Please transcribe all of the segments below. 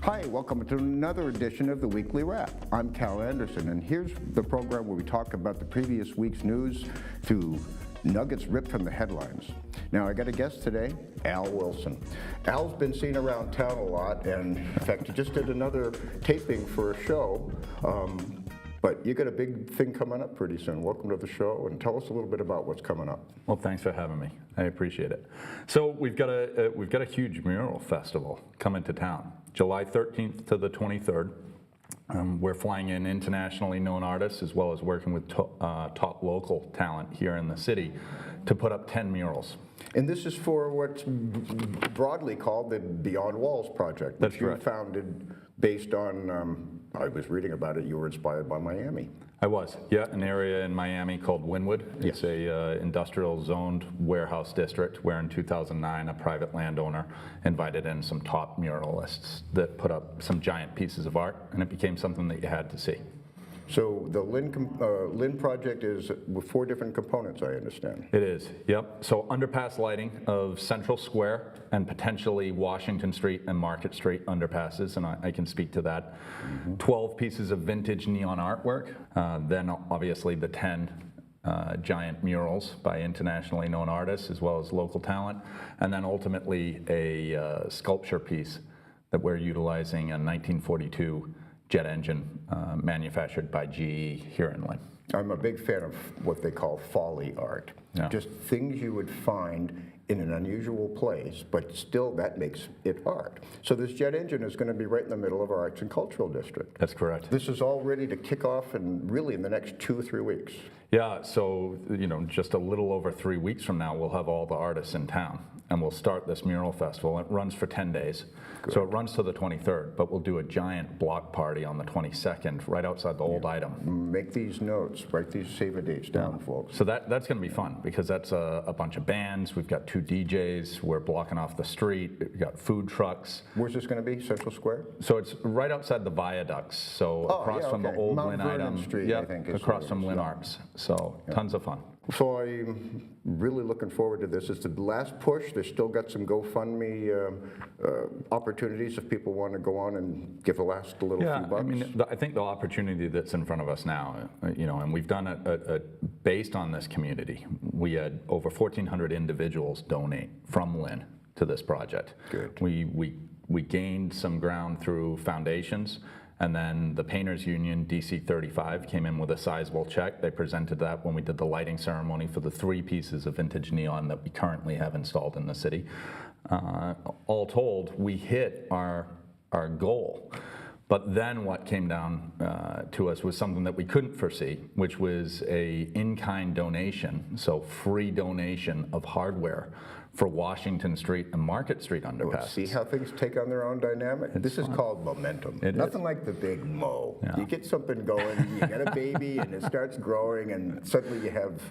Hi, welcome to another edition of the Weekly Wrap. I'm Cal Anderson, and here's the program where we talk about the previous week's news to nuggets ripped from the headlines. Now, I got a guest today, Al Wilson. Al's been seen around town a lot, and in fact, he just did another taping for a show. But you got a big thing coming up pretty soon. Welcome to the show, and tell us a little bit about what's coming up. Well, thanks for having me. I appreciate it. So we've got a huge mural festival coming to town, July 13th to the 23rd. We're flying in internationally known artists as well as working with top local talent here in the city to put up 10 murals. And this is for what's broadly called the Beyond Walls project, which you founded based on, I was reading about it, you were inspired by Miami. I was, yeah, an area in Miami called Wynwood. It's a industrial zoned warehouse district where in 2009 a private landowner invited in some top muralists that put up some giant pieces of art, and it became something that you had to see. So the Lynn project is with 4 different components, I understand. It is, yep. So underpass lighting of Central Square and potentially Washington Street and Market Street underpasses, and I can speak to that. 12 pieces of vintage neon artwork, then obviously the 10 giant murals by internationally known artists as well as local talent, and then ultimately a sculpture piece that we're utilizing a 1942 jet engine manufactured by GE here in Lynn. I'm a big fan of what they call folly art. Yeah. Just things you would find in an unusual place, but still that makes it art. So this jet engine is going to be right in the middle of our Arts and Cultural District. That's correct. This is all ready to kick off and really in the next 2 or 3 weeks. Yeah, so just a little over 3 weeks from now, we'll have all the artists in town, and we'll start this mural festival. It runs for 10 days. Good. So it runs to the 23rd, but we'll do a giant block party on the 22nd right outside the old item. Make these notes, write these save dates down, folks. So that's going to be fun because that's a bunch of bands. We've got 2 DJs. We're blocking off the street. We've got food trucks. Where's this going to be? Central Square? So it's right outside the viaducts. So across from the old Mount Lynn Vernon item. Street, I think. Across from Lynn Arts. So tons of fun. So I'm really looking forward to this. It's the last push. They've still got some GoFundMe opportunities if people want to go on and give a little few bucks. I mean, I think the opportunity that's in front of us now, and we've done it based on this community. We had over 1,400 individuals donate from Lynn to this project. Good. We gained some ground through foundations. And then the Painters Union, DC 35, came in with a sizable check. They presented that when we did the lighting ceremony for the 3 pieces of vintage neon that we currently have installed in the city. All told, we hit our goal. But then what came down to us was something that we couldn't foresee, which was a in-kind donation, so free donation of hardware for Washington Street and Market Street underpasses. See how things take on their own dynamic? This is called momentum. Nothing like the big mo. Yeah. You get something going, you get a baby, and it starts growing, and suddenly you have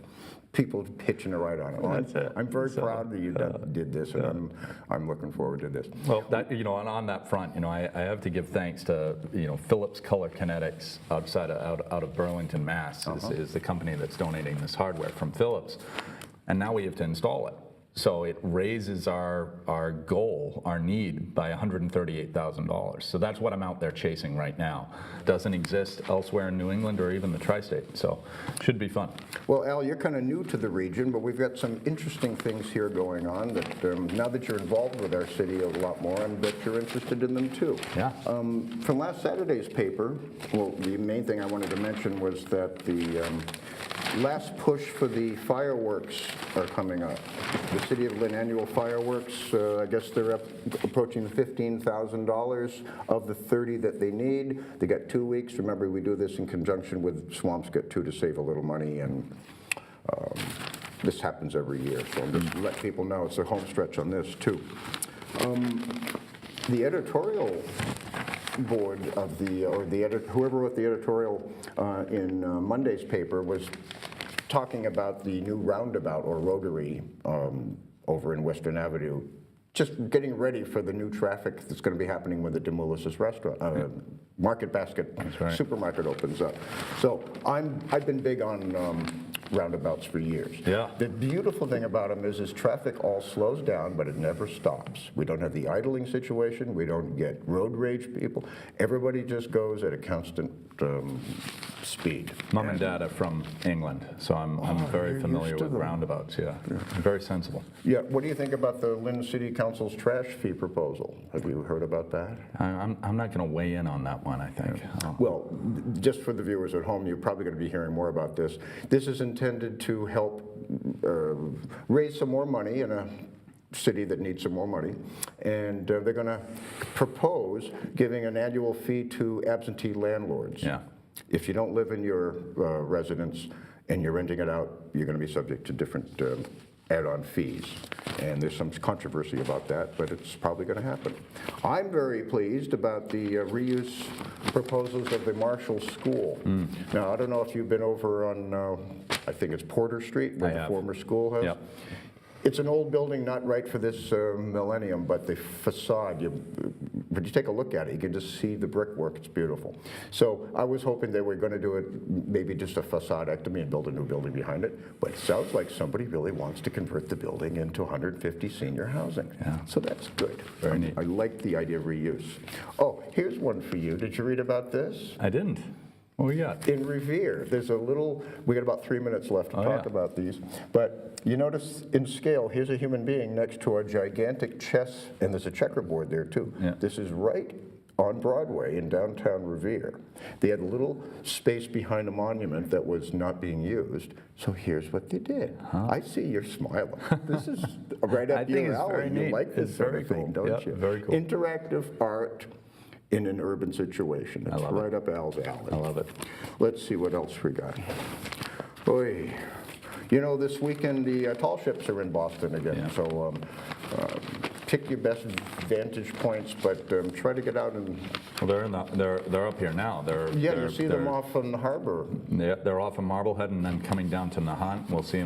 people pitching a ride on it. Well, I'm very proud that you did this, and I'm looking forward to this. Well, and on that front, I have to give thanks to Philips Color Kinetics out of Burlington, Mass. Is the company that's donating this hardware from Philips, and now we have to install it. So it raises our goal, our need, by $138,000. So that's what I'm out there chasing right now. Doesn't exist elsewhere in New England or even the tri-state. So should be fun. Well, Al, you're kind of new to the region, but we've got some interesting things here going on that now that you're involved with our city a lot more, I bet you're interested in them too. Yeah. From last Saturday's paper, well, the main thing I wanted to mention was that the last push for the fireworks are coming up. The City of Lynn annual fireworks, I guess they're approaching $15,000 of the 30 that they need. They got 2 weeks. Remember, we do this in conjunction with Swampscott too to save a little money, and this happens every year. So I'm just let people know it's a home stretch on this too. The editorial board of whoever wrote the editorial in Monday's paper was talking about the new roundabout or rotary over in Western Avenue, just getting ready for the new traffic that's going to be happening when the Demulis's restaurant, Market Basket supermarket opens up. So I've been big on roundabouts for years. Yeah. The beautiful thing about them is traffic all slows down, but it never stops. We don't have the idling situation. We don't get road rage people. Everybody just goes at a constant speed. Mom and Dad are from England, so I'm very you're familiar used to with them. roundabouts, yeah. Very sensible. Yeah, what do you think about the Lynn City Council's trash fee proposal? Have you heard about that? I'm not going to weigh in on that one, I think. Well, just for the viewers at home, you're probably going to be hearing more about this. This is intended to help raise some more money in a city that needs some more money, and they're going to propose giving an annual fee to absentee landlords. Yeah. If you don't live in your residence and you're renting it out, you're going to be subject to different add-on fees. And there's some controversy about that, but it's probably going to happen. I'm very pleased about the reuse proposals of the Marshall School. Now, I don't know if you've been over on, I think it's Porter Street, where the former school has. Yep. It's an old building, not right for this millennium, but the facade, when you take a look at it, you can just see the brickwork. It's beautiful. So I was hoping they were going to do it, maybe just a facadeectomy and build a new building behind it. But it sounds like somebody really wants to convert the building into 150 senior housing. Yeah. So that's good. Very neat. I like the idea of reuse. Oh, here's one for you. Did you read about this? I didn't. What we got? In Revere, there's a little, we got about 3 minutes left to talk about these, but you notice in scale, here's a human being next to a gigantic chess, and there's a checkerboard there too. Yeah. This is right on Broadway in downtown Revere. They had a little space behind a monument that was not being used, so here's what they did. I see you're smiling. This is right I up think your it's alley. very You neat. like this It's sort very of thing, cool. don't Yep, you? very cool. Interactive art in an urban situation. It's love right up Al's alley. I love it. Let's see what else we got. Oy. You know, this weekend the tall ships are in Boston again, Yeah. so pick your best vantage points, but try to get out and Well, they're up here now. you see them off on the harbor. They're off of Marblehead and then coming down to Nahant. We'll see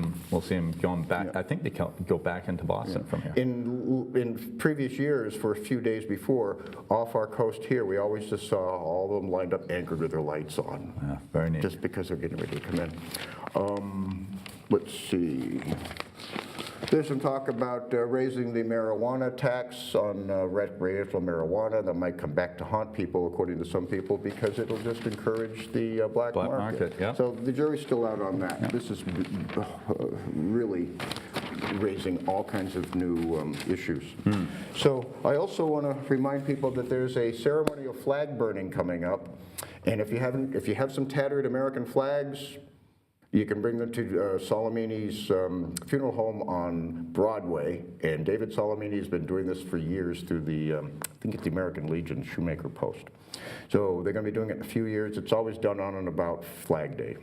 them going back. Yeah. I think they go back into Boston from here. In previous years, for a few days before, off our coast here, we always just saw all of them lined up, anchored with their lights on. Yeah, very neat. Just because they're getting ready to come in. Let's see. There's some talk about raising the marijuana tax on recreational marijuana that might come back to haunt people, according to some people, because it'll just encourage the black market. Yeah. So the jury's still out on that. This is really raising all kinds of new issues. So I also want to remind people that there's a ceremony of flag burning coming up, and if you have some tattered American flags, you can bring them to Solomini's funeral home on Broadway, and David Solomini has been doing this for years through the, I think it's the American Legion Shoemaker Post. So they're going to be doing it in a few years. It's always done on and about Flag Day,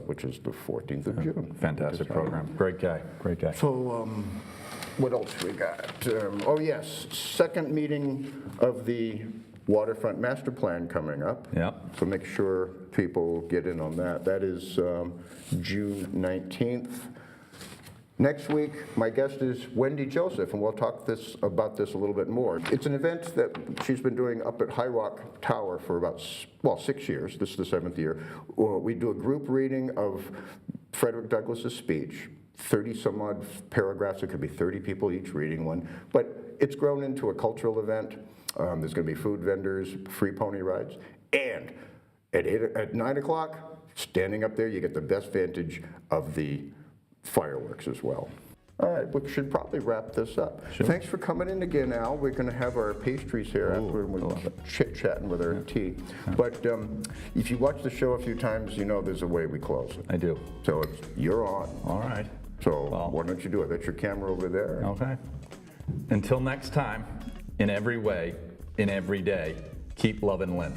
which is the 14th of June. Fantastic program. Great guy. Great guy. So what else we got? Oh yes, second meeting of the Waterfront Master Plan coming up. Yep. So make sure people get in on that. That is June 19th. Next week, my guest is Wendy Joseph, and we'll talk about this a little bit more. It's an event that she's been doing up at High Rock Tower for about, 6 years. This is the 7th year. We do a group reading of Frederick Douglass's speech, 30 some odd paragraphs. It could be 30 people each reading one, but it's grown into a cultural event. There's going to be food vendors, free pony rides, and at 9 o'clock, standing up there, you get the best vantage of the fireworks as well. All right, we should probably wrap this up. Sure. Thanks for coming in again, Al. We're going to have our pastries here after we're chit-chatting with our tea. But if you watch the show a few times, you know there's a way we close it. I do. So you're on. All right. So Well. why don't you do it? That's your camera over there. Okay. Until next time, in every way, in every day, keep loving Lynn.